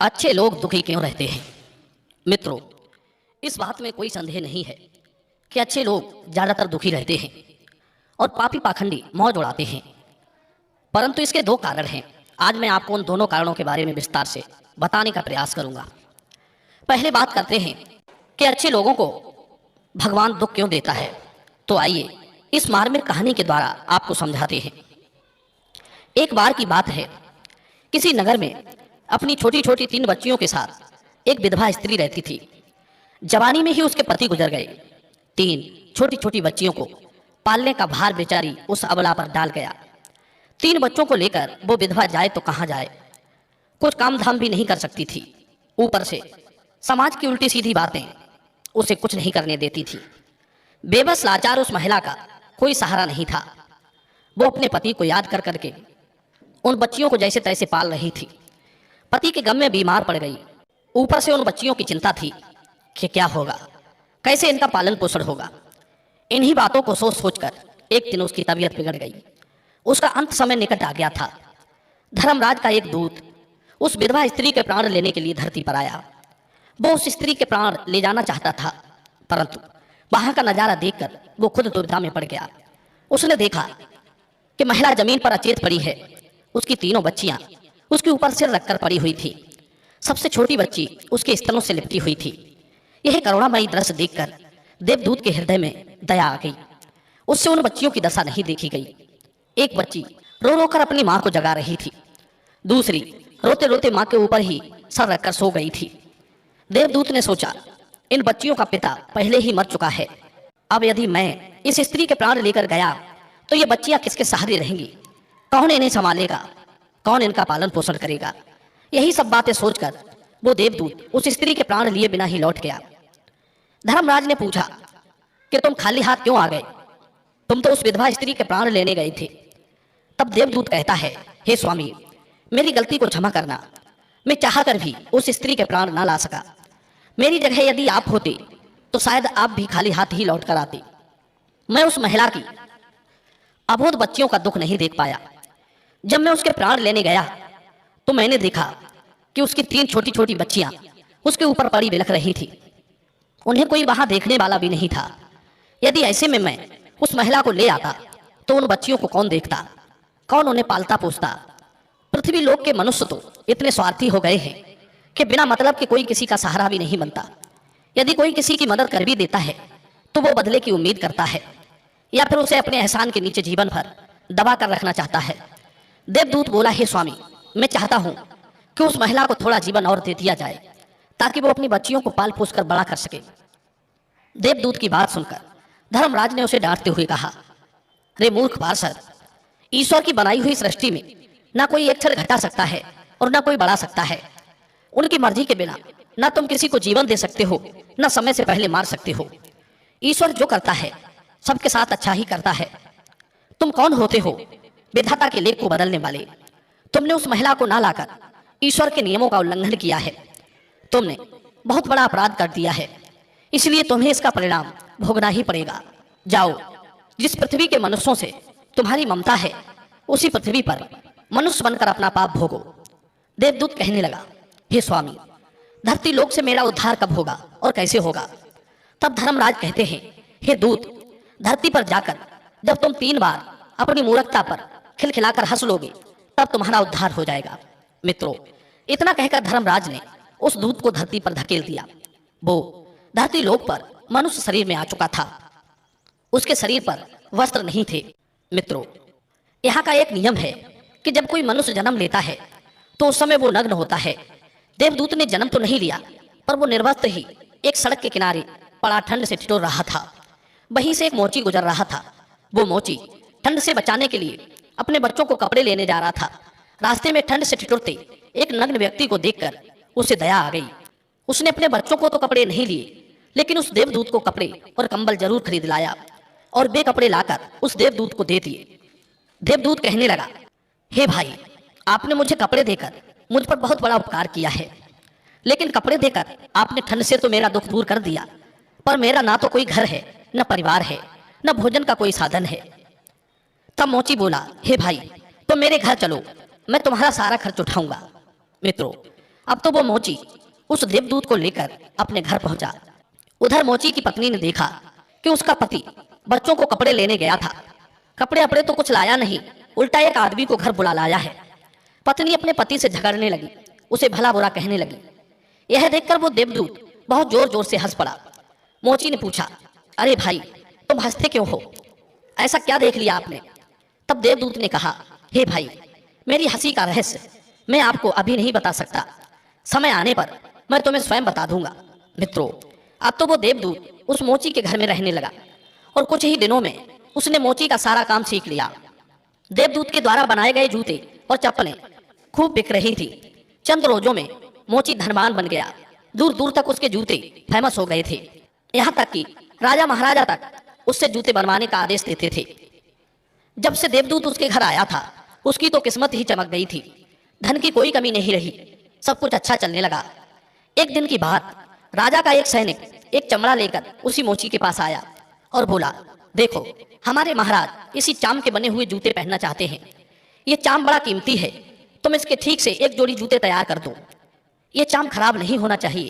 अच्छे लोग दुखी क्यों रहते हैं? मित्रों, इस बात में कोई संदेह नहीं है कि अच्छे लोग ज़्यादातर दुखी रहते हैं और पापी पाखंडी मौज उड़ाते हैं। परंतु इसके दो कारण हैं। आज मैं आपको उन दोनों कारणों के बारे में विस्तार से बताने का प्रयास करूंगा। पहले बात करते हैं कि अच्छे लोगों को भगवान दुख क्यों देता है। तो आइए इस मार्मिक कहानी के द्वारा आपको समझाते हैं। एक बार की बात है, किसी नगर में अपनी छोटी छोटी 3 बच्चियों के साथ एक विधवा स्त्री रहती थी। जवानी में ही उसके पति गुजर गए। 3 छोटी छोटी बच्चियों को पालने का भार बेचारी उस अबला पर डाल गया। 3 बच्चों को लेकर वो विधवा जाए तो कहाँ जाए, कुछ काम धाम भी नहीं कर सकती थी। ऊपर से समाज की उल्टी सीधी बातें उसे कुछ नहीं करने देती थी। बेबस लाचार उस महिला का कोई सहारा नहीं था। वो अपने पति को याद कर करके उन बच्चियों को जैसे तैसे पाल रही थी। पति के गम में बीमार पड़ गई। ऊपर से उन बच्चियों की चिंता थी कि क्या होगा, कैसे इनका पालन पोषण होगा। इन्हीं बातों को सोच सोचकर एक दिन उसकी तबीयत बिगड़ गई। उसका अंत समय निकट आ गया था। धर्मराज का एक दूत उस विधवा स्त्री के प्राण लेने के लिए धरती पर आया। वो उस स्त्री के प्राण ले जाना चाहता था, परंतु वहां का नजारा देखकर वो खुद दुविधा में पड़ गया। उसने देखा कि महिला जमीन पर अचेत पड़ी है। उसकी 3 बच्चियां उसके ऊपर सिर रखकर पड़ी हुई थी। सबसे छोटी बच्ची उसके स्तनों से लिपटी हुई थी। यह करुणामयी दृश्य देखकर देवदूत के हृदय में दया आ गई। उससे उन बच्चियों की दशा नहीं देखी गई। एक बच्ची रो रो कर अपनी माँ को जगा रही थी, दूसरी रोते रोते माँ के ऊपर ही सर रखकर सो गई थी। देवदूत ने सोचा, इन बच्चियों का पिता पहले ही मर चुका है। अब यदि मैं इस स्त्री के प्राण लेकर गया तो ये बच्चियां किसके सहारे रहेंगी? कौन इन्हें संभालेगा? कौन इनका पालन पोषण करेगा? यही सब बातें सोचकर वो देवदूत उस स्त्री के प्राण लिए बिना ही लौट गया। धर्मराज ने पूछा कि तुम खाली हाथ क्यों आ गए? तुम तो उस विधवा स्त्री के प्राण लेने गए थे। तब देवदूत कहता है, हे स्वामी, मेरी गलती को क्षमा करना। मैं चाहकर भी उस स्त्री के प्राण ना ला सका। मेरी जगह यदि आप होते तो शायद आप भी खाली हाथ ही लौट कर आते। मैं उस महिला की अबोध बच्चियों का दुख नहीं देख पाया। जब मैं उसके प्राण लेने गया तो मैंने देखा कि उसकी 3 छोटी छोटी बच्चियां उसके ऊपर पड़ी बिलख रही थी। उन्हें कोई वहां देखने वाला भी नहीं था। यदि ऐसे में मैं उस महिला को ले आता तो उन बच्चियों को कौन देखता, कौन उन्हें पालता पोसता? पृथ्वी लोक के मनुष्य तो इतने स्वार्थी हो गए हैं कि बिना मतलब के कोई किसी का सहारा भी नहीं बनता। यदि कोई किसी की मदद कर भी देता है तो वो बदले की उम्मीद करता है, या फिर उसे अपने एहसान के नीचे जीवन भर दबा कर रखना चाहता है। देवदूत बोला, हे स्वामी, मैं चाहता हूं कि उस महिला को थोड़ा जीवन और दे दिया जाए ताकि वो अपनी बच्चियों को पाल पोस कर बड़ा कर सके। देवदूत की बात सुनकर धर्मराज ने उसे डांटते हुए कहा, रे मूर्ख पार्षद, ईश्वर की बनाई हुई सृष्टि में ना कोई एक क्षण घटा सकता है और ना कोई बढ़ा सकता है। उनकी मर्जी के बिना ना तुम किसी को जीवन दे सकते हो, ना समय से पहले मार सकते हो। ईश्वर जो करता है सबके साथ अच्छा ही करता है। तुम कौन होते हो विधाता के लेख को बदलने वाले? तुमने उस महिला को ना लाकर ईश्वर के नियमों का उल्लंघन किया है। तुमने बहुत बड़ा अपराध कर दिया है, इसलिए तुम्हें इसका परिणाम भोगना ही पड़ेगा। जाओ, जिस पृथ्वी के मनुष्यों से तुम्हारी ममता है उसी पृथ्वी पर मनुष्य बनकर अपना पाप भोगो। देवदूत कहने लगा, हे स्वामी, धरती लोक से मेरा उद्धार कब होगा और कैसे होगा? तब धर्मराज कहते हैं, हे दूत, धरती पर जाकर जब तुम 3 बार अपनी मूर्खता पर खिलखिलाकर हंस लोगे तब तुम्हारा उद्धार हो जाएगा। मित्रों, इतना कहकर धर्मराज ने उस दूत को धरती पर धकेल दिया। वो धरती लोक पर मनुष्य शरीर में आ चुका था। उसके शरीर पर वस्त्र नहीं थे। मित्रों, यहाँ का एक नियम है कि जब कोई मनुष्य जन्म लेता है तो उस समय वो नग्न होता है। देवदूत ने जन्म तो नहीं लिया, पर वो निर्वस्त्र ही एक सड़क के किनारे पड़ा ठंड से ठिठुर रहा था। वहीं से एक मोची गुजर रहा था। वो मोची ठंड से बचाने के लिए अपने बच्चों को कपड़े लेने जा रहा था। रास्ते में ठंड से ठिठुरते एक नग्न व्यक्ति को देखकर उसे दया आ गई। उसने अपने बच्चों को तो कपड़े नहीं लिए, लेकिन उस देवदूत को कपड़े और कंबल जरूर खरीद लाया और वे कपड़े लाकर उस देवदूत को दे दिए। देवदूत कहने लगा, हे भाई, आपने मुझे कपड़े देकर मुझ पर बहुत बड़ा उपकार किया है, लेकिन कपड़े देकर आपने ठंड से तो मेरा दुख दूर कर दिया, पर मेरा ना तो कोई घर है, न परिवार है, न भोजन का कोई साधन है। तब मोची बोला, हे भाई, तुम मेरे घर चलो, मैं तुम्हारा सारा खर्च उठाऊंगा। मित्रों, अब तो वो मोची उस देवदूत को लेकर अपने घर पहुंचा। उधर मोची की पत्नी ने देखा कि उसका पति बच्चों को कपड़े लेने गया था। कपड़े अपड़े तो कुछ लाया नहीं, उल्टा एक आदमी को घर बुला लाया है। पत्नी अपने पति से झगड़ने लगी, उसे भला बुरा कहने लगी। यह देखकर वो देवदूत बहुत जोर जोर से हंस पड़ा। मोची ने पूछा, अरे भाई तुम हंसते क्यों हो, ऐसा क्या देख लिया आपने? तब देवदूत ने कहा, हे भाई, मेरी हंसी का रहस्य मैं आपको अभी नहीं बता सकता, समय आने पर मैं तुम्हें स्वयं बता दूंगा। मित्रों, अब तो वो देवदूत उस मोची के घर में रहने लगा और कुछ ही दिनों में उसने मोची का सारा काम सीख लिया। देवदूत के द्वारा बनाए गए जूते और चप्पलें खूब बिक रही थी। चंद रोजों में मोची धनवान बन गया। दूर दूर तक उसके जूते फेमस हो गए थे। यहाँ तक कि राजा महाराजा तक उससे जूते बनवाने का आदेश देते थे। जब से देवदूत उसके घर आया था, उसकी तो किस्मत ही चमक गई थी। धन की कोई कमी नहीं रही, सब कुछ अच्छा चलने लगा। एक दिन की बात, राजा का एक सैनिक एक चमड़ा लेकर उसी मोची के पास आया और बोला, देखो हमारे महाराज इसी चाम के बने हुए जूते पहनना चाहते हैं। ये चाम बड़ा कीमती है, तुम इसके ठीक से एक जोड़ी जूते तैयार कर दो। ये चाम खराब नहीं होना चाहिए,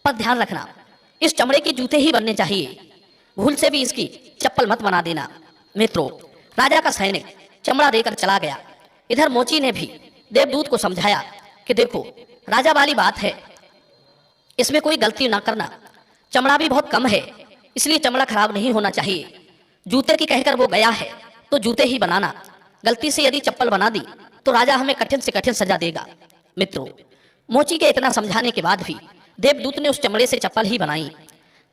पर ध्यान रखना इस चमड़े के जूते ही बनने चाहिए, भूल से भी इसकी चप्पल मत बना देना। मित्रों, राजा का सैनिक चमड़ा देकर चला गया। इधर मोची ने भी देवदूत को समझाया कि देखो राजा वाली बात है, इसमें कोई गलती ना करना, चमड़ा भी बहुत कम है, इसलिए चमड़ा खराब नहीं होना चाहिए। जूते की कहकर वो गया है तो जूते ही बनाना, गलती से यदि चप्पल बना दी तो राजा हमें कठिन से कठिन सजा देगा। मित्रों, मोची के इतना समझाने के बाद भी देवदूत ने उस चमड़े से चप्पल ही बनाई।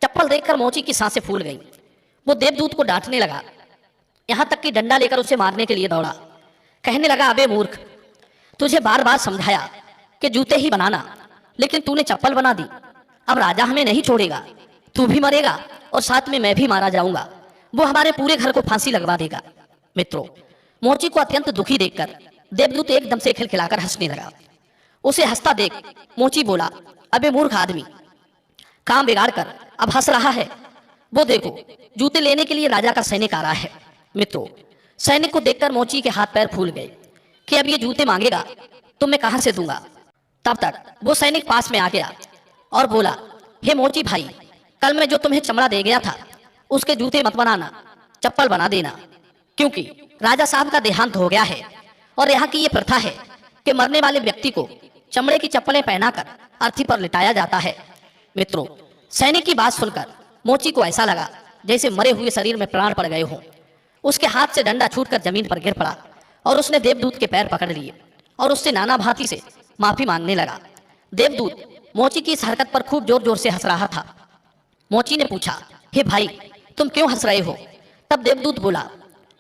चप्पल देखकर मोची की सांसें फूल गईं। वो देवदूत को डांटने लगा, यहाँ तक कि डंडा लेकर उसे मारने के लिए दौड़ा। कहने लगा, अबे मूर्ख, तुझे बार बार समझाया कि जूते ही बनाना, लेकिन तूने चप्पल बना दी। अब राजा हमें नहीं छोड़ेगा, तू भी मरेगा और साथ में मैं भी मारा जाऊंगा। वो हमारे पूरे घर को फांसी लगवा देगा। मित्रों, मोची को अत्यंत दुखी देखकर देवदूत एकदम से खिलखिलाकर हंसने लगा। उसे हंसता देख मोची बोला, अबे मूर्ख आदमी, काम बिगाड़ कर अब हंस रहा है। वो देखो जूते लेने के लिए राजा का सैनिक आ रहा है। मित्रों, सैनिक को देखकर मोची के हाथ पैर फूल गए कि अब ये जूते मांगेगा तो मैं कहां से दूंगा। तब तक वो सैनिक पास में आ गया और बोला, हे मोची भाई, कल मैं जो तुम्हें चमड़ा दे गया था उसके जूते मत बनाना, चप्पल बना देना, क्योंकि राजा साहब का देहांत हो गया है और यहाँ की ये प्रथा है कि मरने वाले व्यक्ति को चमड़े की चप्पलें पहनाकर अर्थी पर लिटाया जाता है। मित्रों, सैनिक की बात सुनकर मोची को ऐसा लगा जैसे मरे हुए शरीर में प्राण पड़ गए हों। उसके हाथ से डंडा छूटकर जमीन पर गिर पड़ा और उसने देवदूत के पैर पकड़ लिए और उससे नाना भांति से माफी मांगने लगा। देवदूत मोची की इस हरकत पर खूब जोर जोर से हंस रहा था। मोची ने पूछा, हे भाई, तुम क्यों हंस रहे हो? तब देवदूत बोला,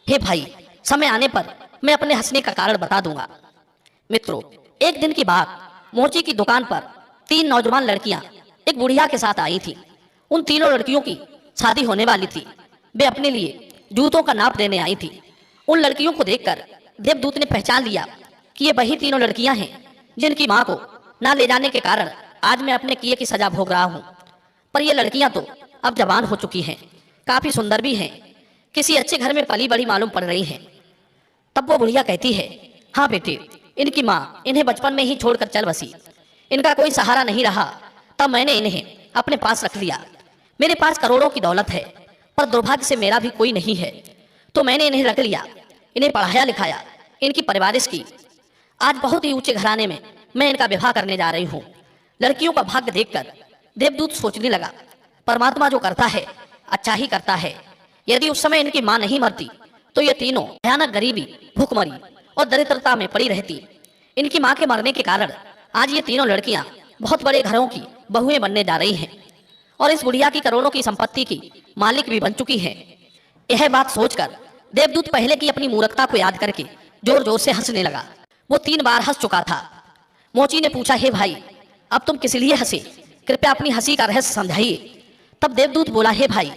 हे भाई, समय आने पर मैं अपने हंसने का कारण बता दूंगा। मित्रों, एक दिन की बात, मोची की दुकान पर 3 नौजवान लड़कियां एक बुढ़िया के साथ आई थी। उन तीनों लड़कियों की शादी होने वाली थी। वे अपने लिए जूतों का नाप देने आई थी। उन लड़कियों को देखकर देवदूत ने पहचान लिया कि ये वही तीनों लड़कियां हैं जिनकी मां को ना ले जाने के कारण आज मैं अपने किए की सजा भोग रहा हूं। पर ये लड़कियां तो अब जवान हो चुकी हैं, काफी सुंदर भी हैं, किसी अच्छे घर में पली बड़ी मालूम पड़ रही हैं। तब वो बुढ़िया कहती है, हाँ बेटे, इनकी माँ इन्हें बचपन में ही छोड़कर चल बसी, इनका कोई सहारा नहीं रहा, तब मैंने इन्हें अपने पास रख लिया। मेरे पास करोड़ों की दौलत है, पर दुर्भाग्य से मेरा भी कोई नहीं है, तो मैंने इन्हें रख लिया, इन्हें पढ़ाया लिखाया, इनकी परवरिश की। आज बहुत ही ऊंचे घराने में मैं इनका विवाह करने जा रही हूँ। लड़कियों का भाग्य देखकर देवदूत सोचने लगा, परमात्मा जो करता है अच्छा ही करता है। यदि उस समय इनकी मां नहीं मरती तो ये तीनों भयानक गरीबी, भूखमरी और दरिद्रता में पड़ी रहती। इनकी मां के मरने के कारण आज ये तीनों लड़कियां बहुत बड़े घरों की बहुएं बनने जा रही हैं और इस बुढ़िया की करोड़ों की संपत्ति की मालिक भी बन चुकी है। यह बात सोचकर देवदूत पहले की अपनी मूर्खता को याद करके जोर जोर से हंसने लगा। वो 3 बार हंस चुका था। मोची ने पूछा, हे भाई, अब तुम किस लिए हंसे? कृपया अपनी हंसी का रहस्य समझाइए। तब देवदूत बोला, हे भाई,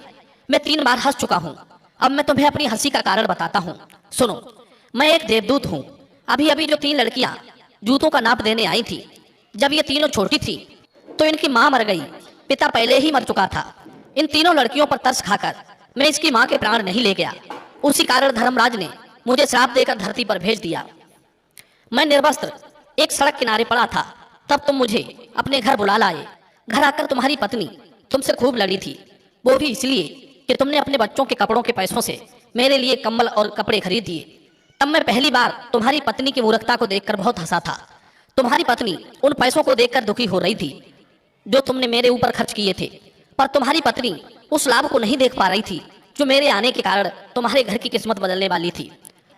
मैं 3 बार हंस चुका हूँ, अब मैं तुम्हें अपनी हंसी का कारण बताता हूँ। सुनो, मैं एक देवदूत हूँ। अभी अभी जो 3 लड़कियां जूतों का नाप देने आई थी, जब ये तीनों छोटी थी तो इनकी माँ मर गई, पिता पहले ही मर चुका था। इन तीनों लड़कियों पर तरस खाकर मैं इसकी माँ के प्राण नहीं ले गया। उसी कारण धर्मराज ने मुझे श्राप देकर धरती पर भेज दिया। मैं निर्वस्त्र एक सड़क किनारे पड़ा था, तब तुम मुझे अपने घर बुला लाए। घर आकर तुम्हारी पत्नी तुमसे खूब लड़ी थी, वो भी इसलिए कि तुमने अपने बच्चों के कपड़ों के पैसों से मेरे लिए कंबल और कपड़े खरीद दिए। तब मैं पहली बार तुम्हारी पत्नी की मूर्खता को देखकर बहुत हंसा था। तुम्हारी पत्नी उन पैसों को देखकर दुखी हो रही थी जो तुमने मेरे ऊपर खर्च किए थे, पर तुम्हारी पत्नी उस लाभ को नहीं देख पा रही थी जो मेरे आने के कारण तुम्हारे घर की किस्मत बदलने वाली थी।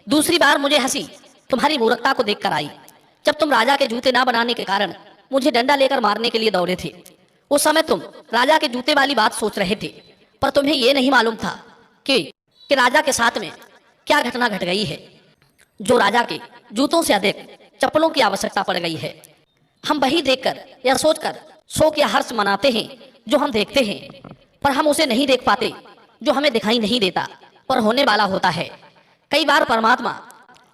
दूसरी बार मुझे हंसी तुम्हारी मूर्खता को देखकर आई जब तुम राजा के जूते ना बनाने के कारण मुझे डंडा लेकर मारने के लिए दौड़े थे। उस समय तुम राजा के जूते वाली बात सोच रहे थे, पर तुम्हें यह नहीं मालूम था कि राजा के साथ में क्या घटना घट गई है, जो राजा के जूतों से अधिक चप्पलों की आवश्यकता पड़ गई है। हम वही देखकर या सोचकर शोक या हर्ष मनाते हैं जो हम देखते हैं, पर हम उसे नहीं देख पाते जो हमें दिखाई नहीं देता पर होने वाला होता है। कई बार परमात्मा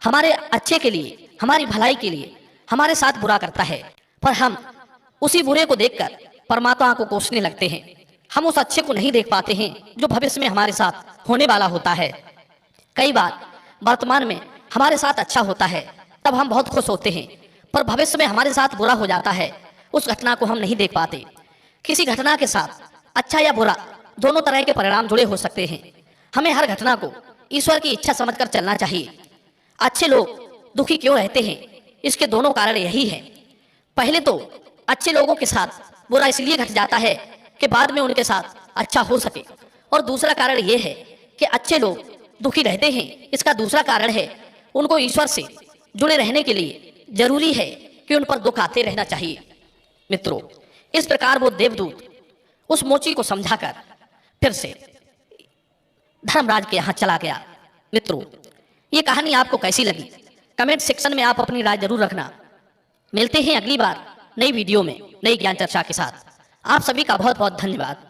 हमारे अच्छे के लिए, हमारी भलाई के लिए हमारे साथ बुरा करता है, पर हम उसी बुरे को देखकर परमात्मा को कोसने लगते हैं। हम उस अच्छे को नहीं देख पाते हैं जो भविष्य में हमारे साथ होने वाला होता है। कई बार वर्तमान में हमारे साथ अच्छा होता है तब हम बहुत खुश होते हैं, पर भविष्य में हमारे साथ बुरा हो जाता है, उस घटना को हम नहीं देख पाते। किसी घटना के साथ अच्छा या बुरा दोनों तरह के परिणाम जुड़े हो सकते हैं। हमें हर घटना को ईश्वर की इच्छा समझकर चलना चाहिए। अच्छे लोग दुखी क्यों रहते हैं, इसके दोनों कारण यही हैं। पहले तो अच्छे लोगों के साथ बुरा इसलिए घट जाता है कि बाद में उनके साथ अच्छा हो सके, और दूसरा कारण यह है कि अच्छे लोग दुखी रहते हैं, इसका दूसरा कारण है उनको ईश्वर से जुड़े रहने के लिए जरूरी है कि उन पर दुख आते रहना चाहिए। मित्रों, इस प्रकार वो देवदूत उस मोची को समझाकर फिर से धर्मराज के यहाँ चला गया। मित्रों, ये कहानी आपको कैसी लगी कमेंट सेक्शन में आप अपनी राय जरूर रखना। मिलते हैं अगली बार नई वीडियो में नई ज्ञान चर्चा के साथ। आप सभी का बहुत बहुत धन्यवाद।